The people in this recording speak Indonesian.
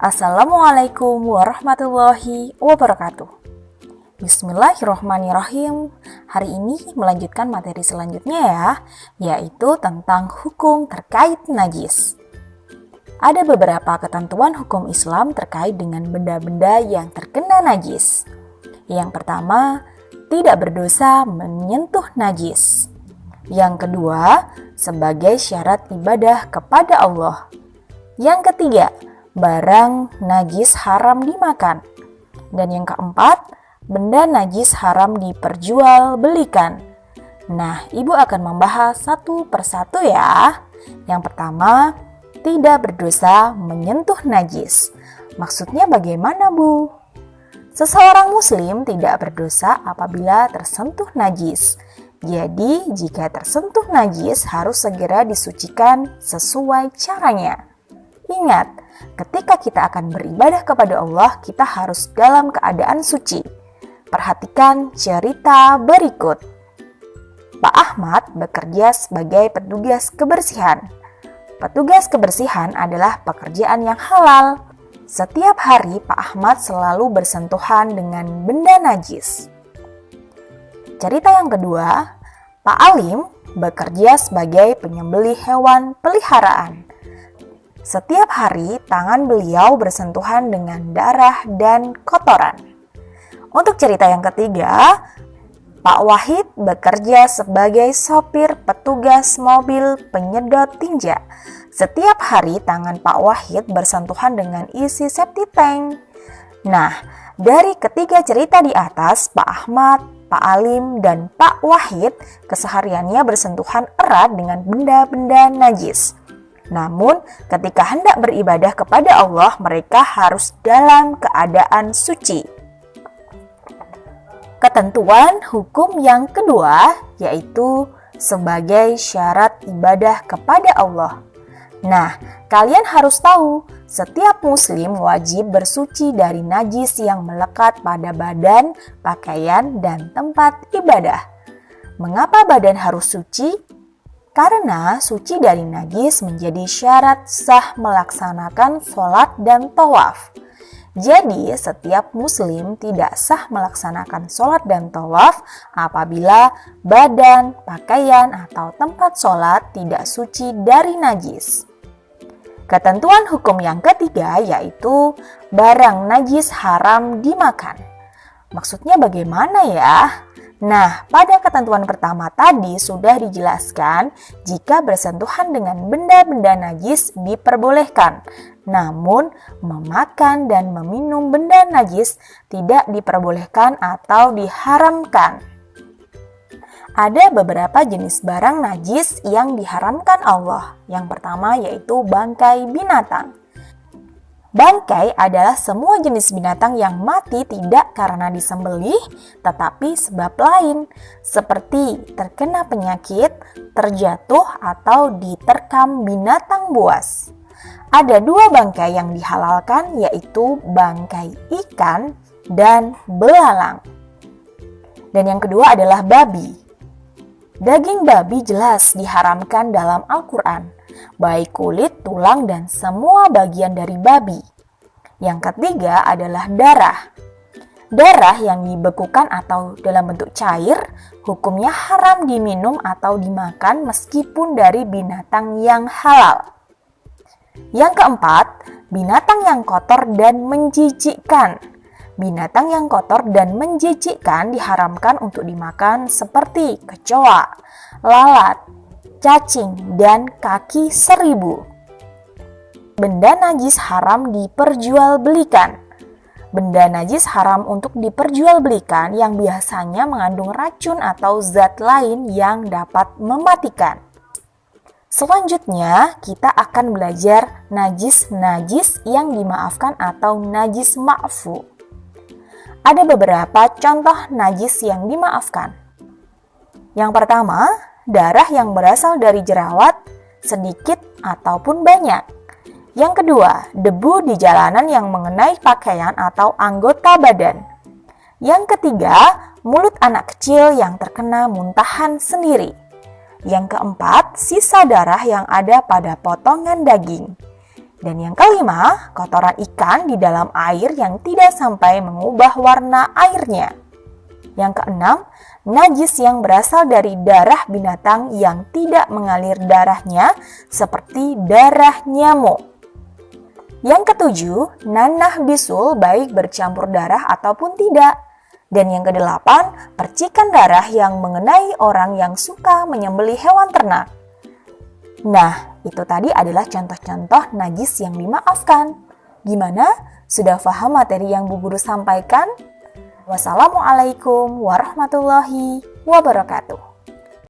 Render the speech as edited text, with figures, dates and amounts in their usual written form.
Assalamualaikum warahmatullahi wabarakatuh. Bismillahirrohmanirrohim. Hari ini melanjutkan materi selanjutnya ya, yaitu tentang hukum terkait najis. Ada beberapa ketentuan hukum Islam terkait dengan benda-benda yang terkena najis. Yang pertama, tidak berdosa menyentuh najis. Yang kedua, sebagai syarat ibadah kepada Allah. Yang ketiga, barang najis haram dimakan. Dan yang keempat, benda najis haram diperjualbelikan. Nah, Ibu akan membahas satu persatu ya. Yang pertama, tidak berdosa menyentuh najis. Maksudnya bagaimana, Bu? Seseorang muslim tidak berdosa apabila tersentuh najis. Jadi, jika tersentuh najis harus segera disucikan sesuai caranya. Ingat, ketika kita akan beribadah kepada Allah, kita harus dalam keadaan suci. Perhatikan cerita berikut. Pak Ahmad bekerja sebagai petugas kebersihan. Petugas kebersihan adalah pekerjaan yang halal. Setiap hari Pak Ahmad selalu bersentuhan dengan benda najis. Cerita yang kedua, Pak Alim bekerja sebagai penyembelih hewan peliharaan. Setiap hari tangan beliau bersentuhan dengan darah dan kotoran. Untuk cerita yang ketiga, Pak Wahid bekerja sebagai sopir petugas mobil penyedot tinja. Setiap hari tangan Pak Wahid bersentuhan dengan isi septic tank. Nah, dari ketiga cerita di atas, Pak Ahmad, Pak Alim, dan Pak Wahid kesehariannya bersentuhan erat dengan benda-benda najis. Namun, ketika hendak beribadah kepada Allah, mereka harus dalam keadaan suci. Ketentuan hukum yang kedua yaitu sebagai syarat ibadah kepada Allah. Nah, kalian harus tahu, setiap muslim wajib bersuci dari najis yang melekat pada badan, pakaian, dan tempat ibadah. Mengapa badan harus suci? Karena suci dari najis menjadi syarat sah melaksanakan sholat dan tawaf. Jadi, setiap muslim tidak sah melaksanakan sholat dan tawaf apabila badan, pakaian, atau tempat sholat tidak suci dari najis. Ketentuan hukum yang ketiga yaitu barang najis haram dimakan. Maksudnya bagaimana ya? Nah, pada ketentuan pertama tadi sudah dijelaskan jika bersentuhan dengan benda-benda najis diperbolehkan. Namun, memakan dan meminum benda najis tidak diperbolehkan atau diharamkan. Ada beberapa jenis barang najis yang diharamkan Allah. Yang pertama yaitu bangkai binatang. Bangkai adalah semua jenis binatang yang mati tidak karena disembelih, tetapi sebab lain, seperti terkena penyakit, terjatuh, atau diterkam binatang buas. Ada dua bangkai yang dihalalkan, yaitu bangkai ikan dan belalang. Dan yang kedua adalah babi. Daging babi jelas diharamkan dalam Al-Quran, baik kulit, tulang, dan semua bagian dari babi. Yang ketiga adalah darah. Darah yang dibekukan atau dalam bentuk cair, hukumnya haram diminum atau dimakan meskipun dari binatang yang halal. Yang keempat, binatang yang kotor dan menjijikkan. Binatang yang kotor dan menjijikkan diharamkan untuk dimakan seperti kecoa, lalat, cacing, dan kaki seribu. Benda najis haram diperjualbelikan. Benda najis haram untuk diperjualbelikan yang biasanya mengandung racun atau zat lain yang dapat mematikan. Selanjutnya, kita akan belajar najis-najis yang dimaafkan atau najis ma'fu. Ada beberapa contoh najis yang dimaafkan. Yang pertama, darah yang berasal dari jerawat, sedikit ataupun banyak. Yang kedua, debu di jalanan yang mengenai pakaian atau anggota badan. Yang ketiga, mulut anak kecil yang terkena muntahan sendiri. Yang keempat, sisa darah yang ada pada potongan daging. Dan yang kelima, kotoran ikan di dalam air yang tidak sampai mengubah warna airnya. Yang keenam, najis yang berasal dari darah binatang yang tidak mengalir darahnya seperti darah nyamuk. Yang ketujuh, nanah bisul baik bercampur darah ataupun tidak. Dan yang kedelapan, percikan darah yang mengenai orang yang suka menyembelih hewan ternak. Nah, itu tadi adalah contoh-contoh najis yang dimaafkan. Gimana? Sudah paham materi yang Bu Guru sampaikan? Wassalamualaikum warahmatullahi wabarakatuh.